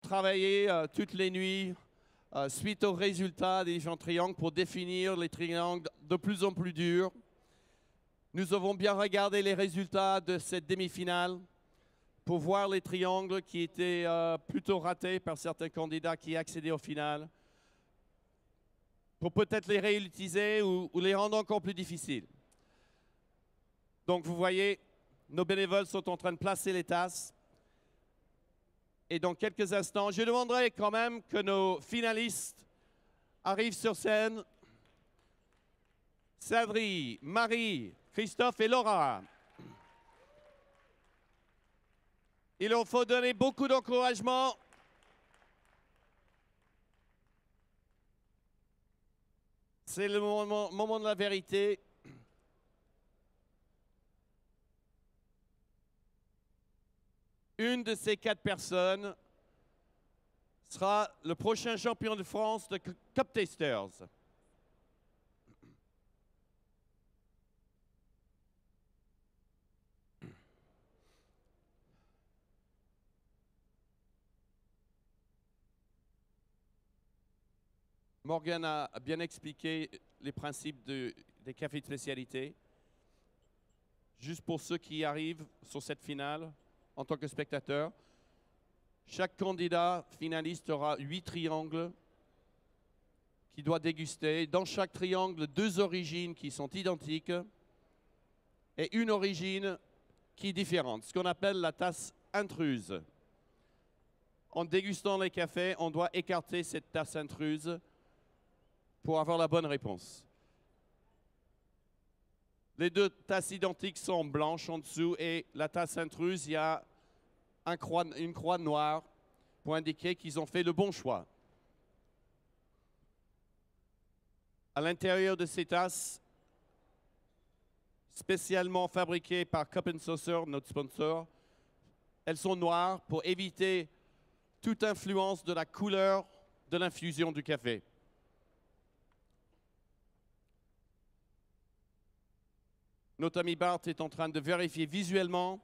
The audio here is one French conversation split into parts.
travaillé toutes les nuits suite aux résultats des différents triangles pour définir les triangles de plus en plus durs. Nous avons bien regardé les résultats de cette demi-finale pour voir les triangles qui étaient plutôt ratés par certains candidats qui accédaient au final, pour peut-être les réutiliser ou les rendre encore plus difficiles. Donc vous voyez, nos bénévoles sont en train de placer les tasses. Et dans quelques instants, je demanderai quand même que nos finalistes arrivent sur scène. Sadri, Marie, Christophe et Laura. Il leur faut donner beaucoup d'encouragement. C'est le moment de la vérité. Une de ces 4 personnes sera le prochain champion de France de Cup Tasters. Morgan a bien expliqué les principes des cafés de spécialité. Juste pour ceux qui arrivent sur cette finale, en tant que spectateur, chaque candidat finaliste aura 8 triangles qu'il doit déguster. Dans chaque triangle, 2 origines qui sont identiques et une origine qui est différente, ce qu'on appelle la tasse intruse. En dégustant les cafés, on doit écarter cette tasse intruse pour avoir la bonne réponse. Les 2 tasses identiques sont blanches en dessous et la tasse intruse, il y a une croix noire pour indiquer qu'ils ont fait le bon choix. À l'intérieur de ces tasses, spécialement fabriquées par Cup & Saucer, notre sponsor, elles sont noires pour éviter toute influence de la couleur de l'infusion du café. Notre ami Bart est en train de vérifier visuellement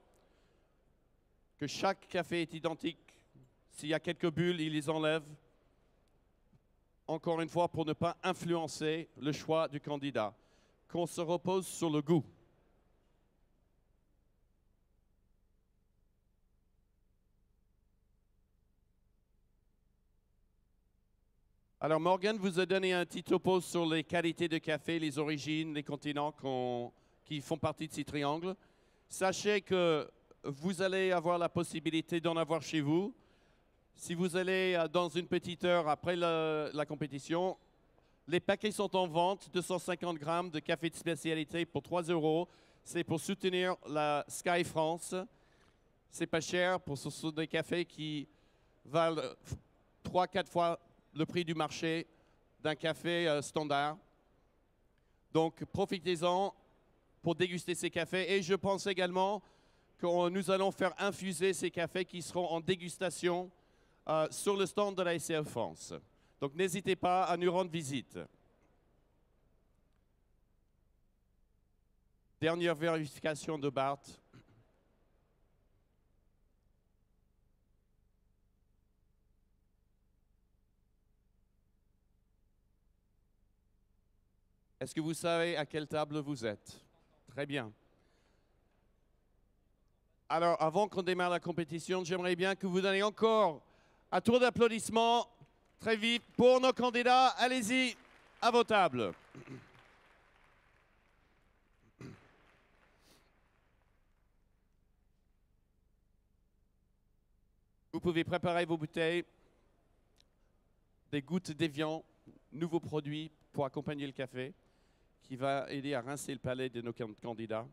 que chaque café est identique. S'il y a quelques bulles, il les enlève. Encore une fois, pour ne pas influencer le choix du candidat. Qu'on se repose sur le goût. Alors Morgan vous a donné un petit topo sur les qualités de café, les origines, les continents qui font partie de ces triangles. Sachez que vous allez avoir la possibilité d'en avoir chez vous. Si vous allez dans une petite heure après la compétition, les paquets sont en vente, 250 grammes de café de spécialité pour 3 €. C'est pour soutenir la Sky France. C'est pas cher, ce sont des cafés qui valent 3-4 fois le prix du marché d'un café standard. Donc profitez-en pour déguster ces cafés. Et je pense également que nous allons faire infuser ces cafés qui seront en dégustation sur le stand de la SCF France. Donc n'hésitez pas à nous rendre visite. Dernière vérification de Bart. Est-ce que vous savez à quelle table vous êtes? Très bien. Alors, avant qu'on démarre la compétition, j'aimerais bien que vous donniez encore un tour d'applaudissements très vite pour nos candidats. Allez-y, à vos tables. Vous pouvez préparer vos bouteilles, des gouttes d'évian, nouveaux produits pour accompagner le café, qui va aider à rincer le palais de nos candidats.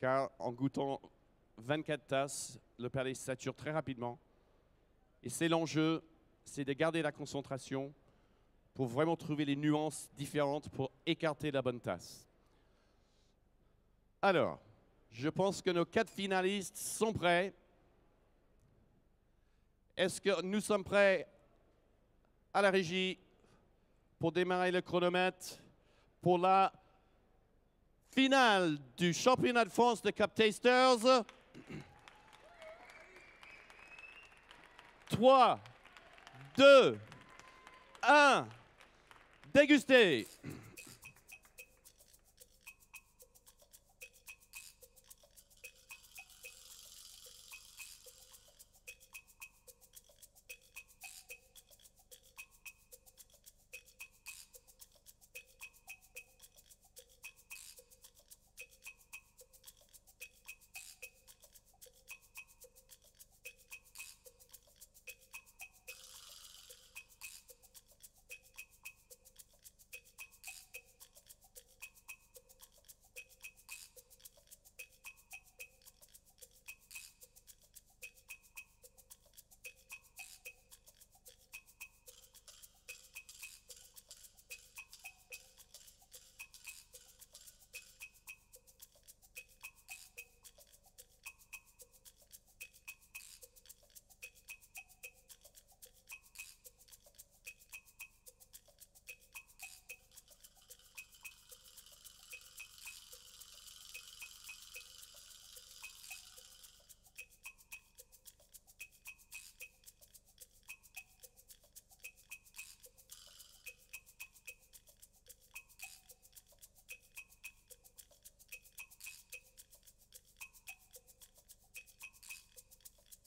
Car en goûtant 24 tasses, le palais se sature très rapidement. Et c'est l'enjeu, c'est de garder la concentration pour vraiment trouver les nuances différentes pour écarter la bonne tasse. Alors, je pense que nos 4 finalistes sont prêts. Est-ce que nous sommes prêts à la régie pour démarrer le chronomètre pour la finale du championnat de France de Cup Tasters? 3, 2, 1. Dégustez.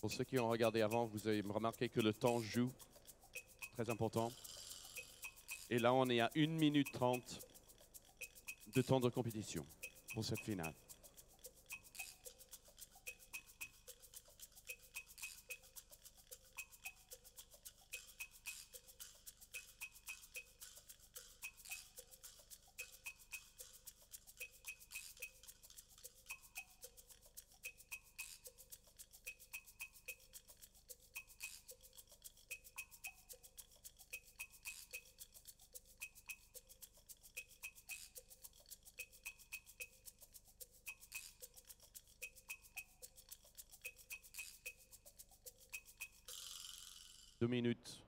Pour ceux qui ont regardé avant, vous avez remarqué que le temps joue, très important. Et là, on est à 1 minute 30 de temps de compétition pour cette finale. Deux minutes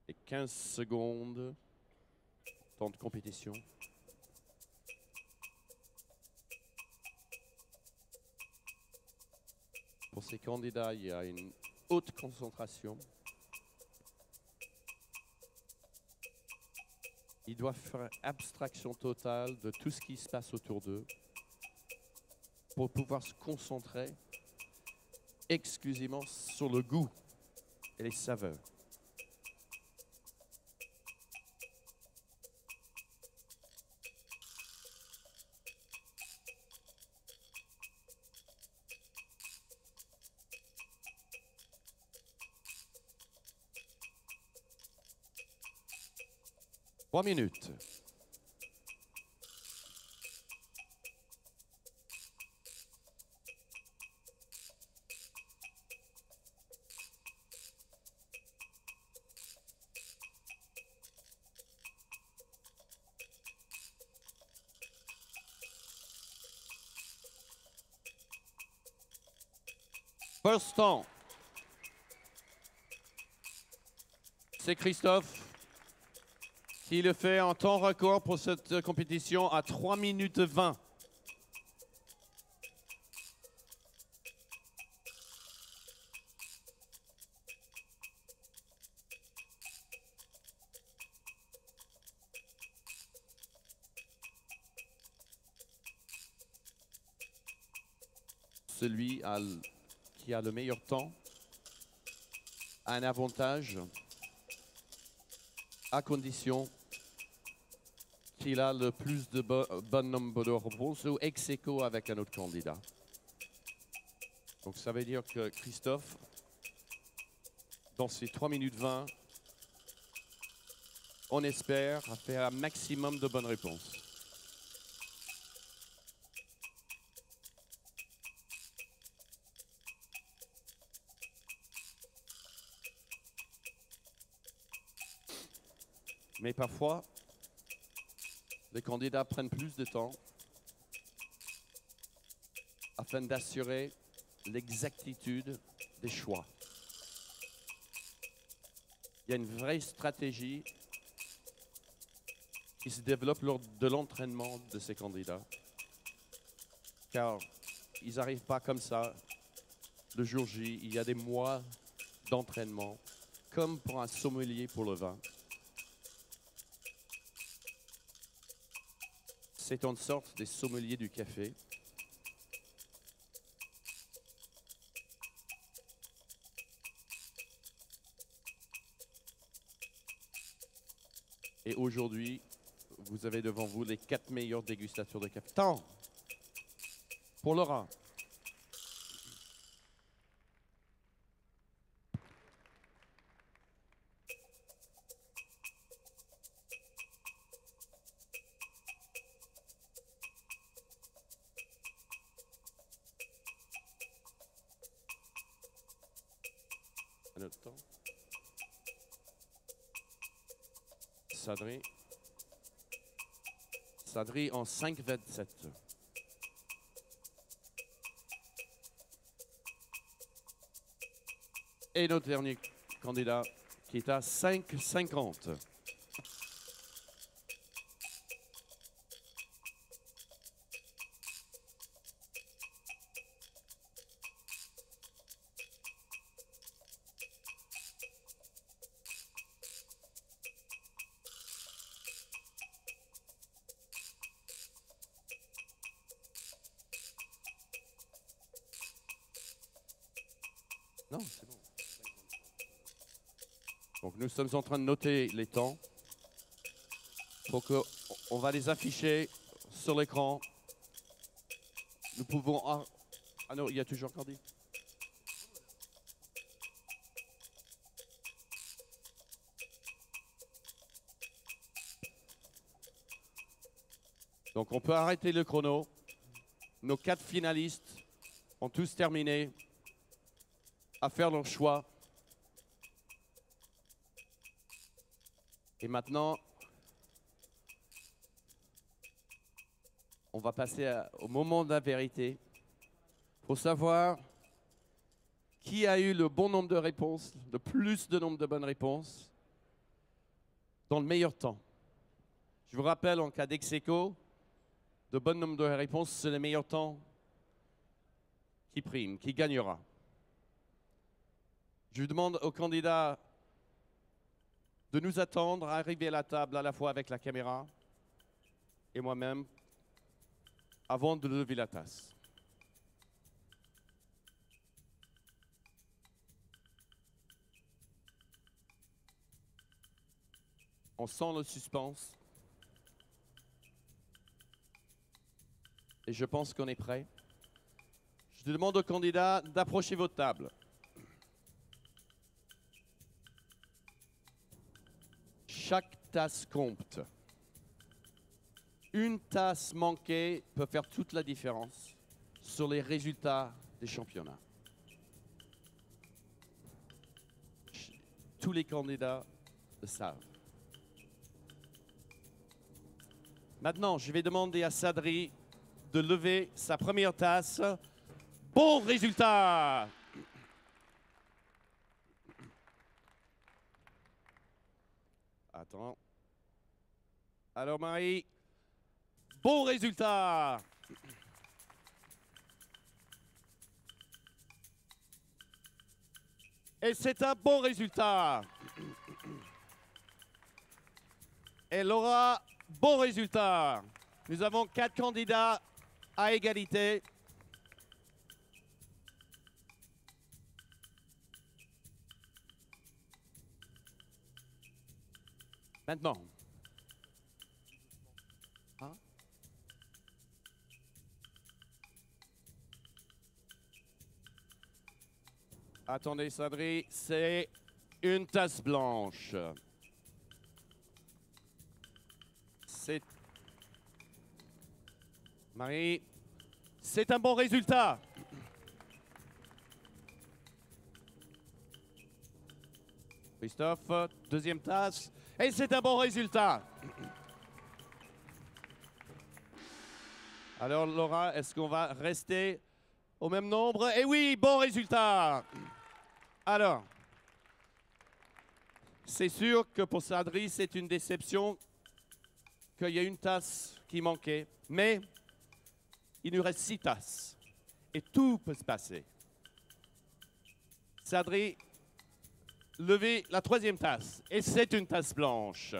et 15 secondes, temps de compétition. Pour ces candidats, il y a une haute concentration. Ils doivent faire abstraction totale de tout ce qui se passe autour d'eux pour pouvoir se concentrer exclusivement sur le goût et les saveurs. Trois minutes. First temps. C'est Christophe qui le fait en temps record pour cette compétition à 3 minutes 20. Celui qui a le meilleur temps a un avantage à condition qu'il a le plus de bon nombre de réponses ou ex aequo avec un autre candidat. Donc ça veut dire que Christophe, dans ces 3 minutes 20, on espère faire un maximum de bonnes réponses. Mais parfois, les candidats prennent plus de temps afin d'assurer l'exactitude des choix. Il y a une vraie stratégie qui se développe lors de l'entraînement de ces candidats, car ils n'arrivent pas comme ça le jour J. Il y a des mois d'entraînement, comme pour un sommelier pour le vin. C'est en sorte des sommeliers du café. Et aujourd'hui, vous avez devant vous les 4 meilleurs dégustateurs de café. Temps pour Laura. Un autre temps. Sadri. Sadri en 5,27. Et notre dernier candidat qui est à 5,50. Non, c'est bon. Donc nous sommes en train de noter les temps. On va les afficher sur l'écran. Nous pouvons... Ah non, il y a toujours Candy. Donc on peut arrêter le chrono. Nos 4 finalistes ont tous terminé à faire leur choix. Et maintenant, on va passer au moment de la vérité pour savoir qui a eu le bon nombre de réponses, le plus de nombre de bonnes réponses, dans le meilleur temps. Je vous rappelle, en cas d'ex-aequo, de bon nombre de réponses, c'est le meilleur temps qui prime, qui gagnera. Je demande aux candidats de nous attendre à arriver à la table à la fois avec la caméra et moi-même avant de lever la tasse. On sent le suspense et je pense qu'on est prêt. Je demande aux candidats d'approcher votre table. Chaque tasse compte. Une tasse manquée peut faire toute la différence sur les résultats des championnats. Tous les candidats le savent. Maintenant, je vais demander à Sadri de lever sa première tasse. Bon résultat! Attends. Alors Marie, bon résultat! Et c'est un bon résultat. Et Laura, bon résultat. Nous avons 4 candidats à égalité. Maintenant. Hein? Attendez, Sadri, c'est une tasse blanche. C'est... Marie, c'est un bon résultat. Christophe, deuxième tasse. Et c'est un bon résultat. Alors Laura, est-ce qu'on va rester au même nombre? Eh oui, bon résultat. Alors, c'est sûr que pour Sadri, c'est une déception qu'il y a une tasse qui manquait. Mais il nous reste 6 tasses. Et tout peut se passer. Sadri, levez la troisième tasse. Et c'est une tasse blanche.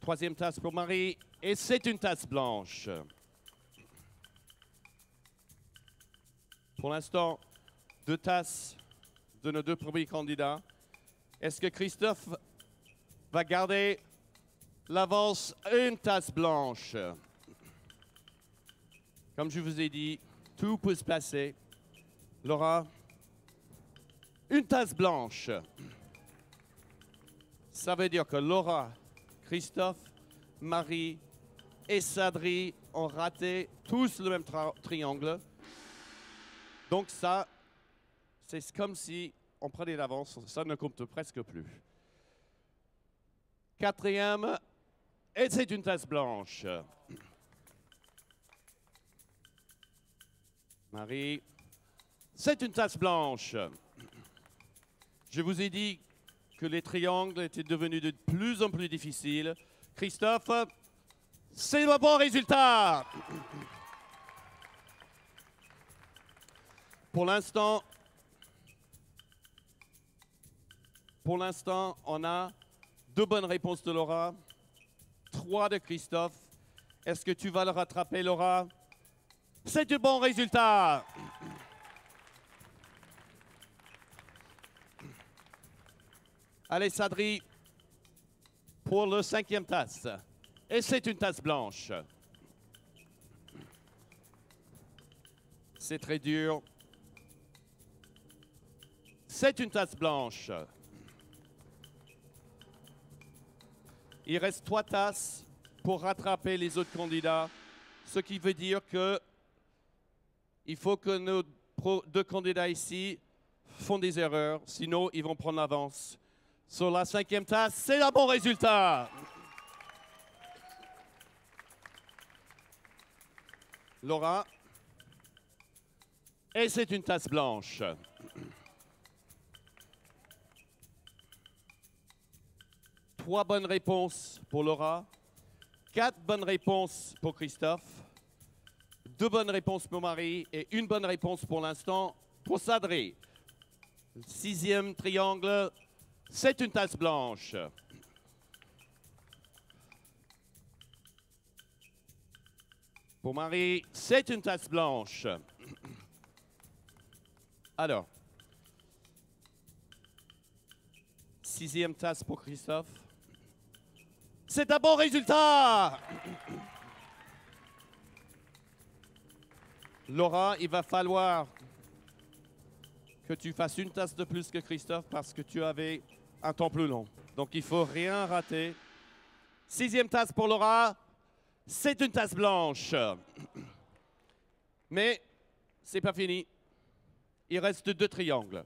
Troisième tasse pour Marie. Et c'est une tasse blanche. Pour l'instant, 2 tasses de nos 2 premiers candidats. Est-ce que Christophe va garder l'avance? Une tasse blanche. Comme je vous ai dit, tout peut se passer. Laura, une tasse blanche. Ça veut dire que Laura, Christophe, Marie et Sadri ont raté tous le même triangle. Donc ça, c'est comme si on prenait l'avance. Ça ne compte presque plus. Quatrième, et c'est une tasse blanche. Marie, c'est une tasse blanche. Je vous ai dit que les triangles étaient devenus de plus en plus difficiles. Christophe, c'est le bon résultat. Pour l'instant, on a 2 bonnes réponses de Laura, 3 de Christophe. Est-ce que tu vas le rattraper, Laura? C'est un bon résultat. Allez, Sadri, pour le 5e tasse. Et c'est une tasse blanche. C'est très dur. C'est une tasse blanche. Il reste 3 tasses pour rattraper les autres candidats, ce qui veut dire que il faut que nos 2 candidats ici font des erreurs, sinon ils vont prendre l'avance. Sur la 5e tasse, c'est un bon résultat. Laura, et c'est une tasse blanche. Trois bonnes réponses pour Laura, 4 bonnes réponses pour Christophe, 2 bonnes réponses pour Marie et 1 bonne réponse pour l'instant pour Sadri. 6e triangle, c'est une tasse blanche. Pour Marie, c'est une tasse blanche. Alors, 6e tasse pour Christophe. C'est un bon résultat. Laura, il va falloir que tu fasses 1 tasse de plus que Christophe parce que tu avais un temps plus long. Donc, il ne faut rien rater. 6e tasse pour Laura. C'est une tasse blanche. Mais c'est pas fini. Il reste 2 triangles.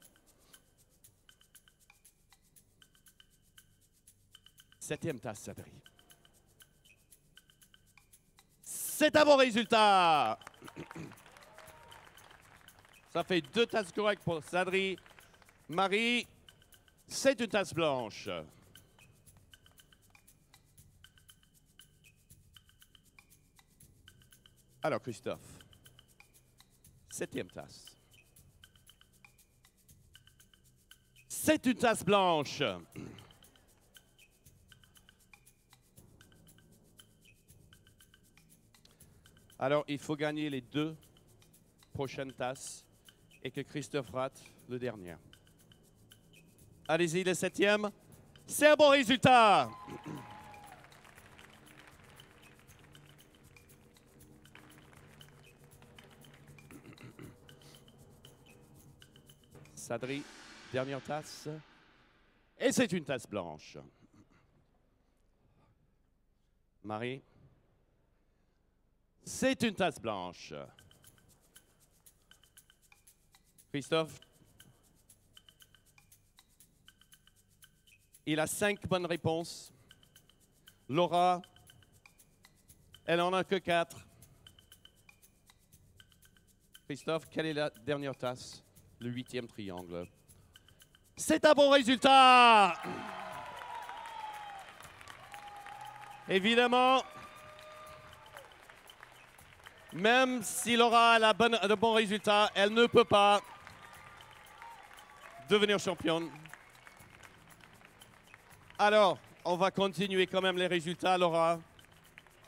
7e tasse, Sadri. C'est un bon résultat. Ça fait 2 tasses correctes pour Sadri. Marie, c'est une tasse blanche. Alors, Christophe, 7e tasse. C'est une tasse blanche. Alors, il faut gagner les 2 prochaines tasses et que Christophe rate le dernier. Allez-y, le 7e. C'est un bon résultat. Sadri, dernière tasse. Et c'est une tasse blanche. Marie, c'est une tasse blanche. Christophe, il a 5 bonnes réponses. Laura, elle en a que 4. Christophe, quelle est la dernière tasse? Le 8e triangle. C'est un bon résultat! Évidemment, Même si Laura a de bons résultats, elle ne peut pas devenir championne. Alors, on va continuer quand même les résultats, Laura,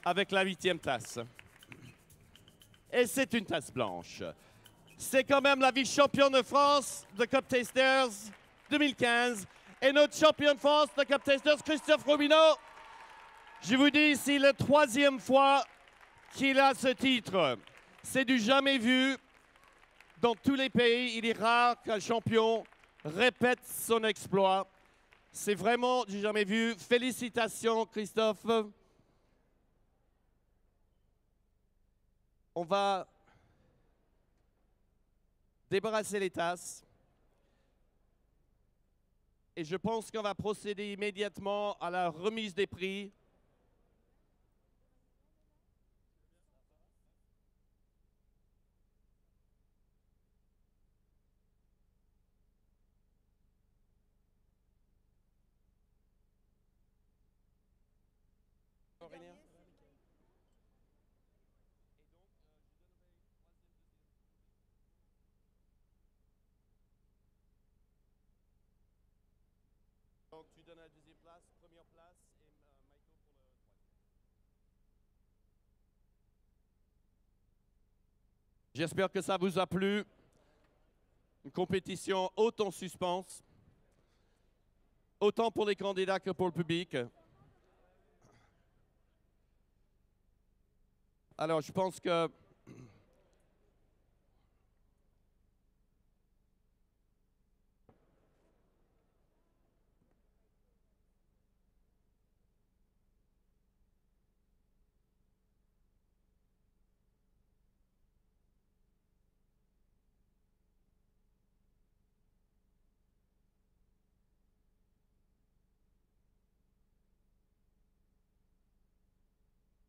avec la 8e tasse. Et c'est une tasse blanche. C'est quand même la vice-championne de France de Cup Tasters 2015 et notre champion de France de Cup Tasters, Christophe Robineau. Je vous dis, c'est la 3e fois qu'il a ce titre. C'est du jamais vu. Dans tous les pays, il est rare qu'un champion répète son exploit. C'est vraiment du jamais vu. Félicitations, Christophe. On va débarrasser les tasses. Et je pense qu'on va procéder immédiatement à la remise des prix. Donc tu donnes la 2e place, 1re place et Maïko pour le 3e. J'espère que ça vous a plu. Une compétition haute en suspense, autant pour les candidats que pour le public. Alors je pense que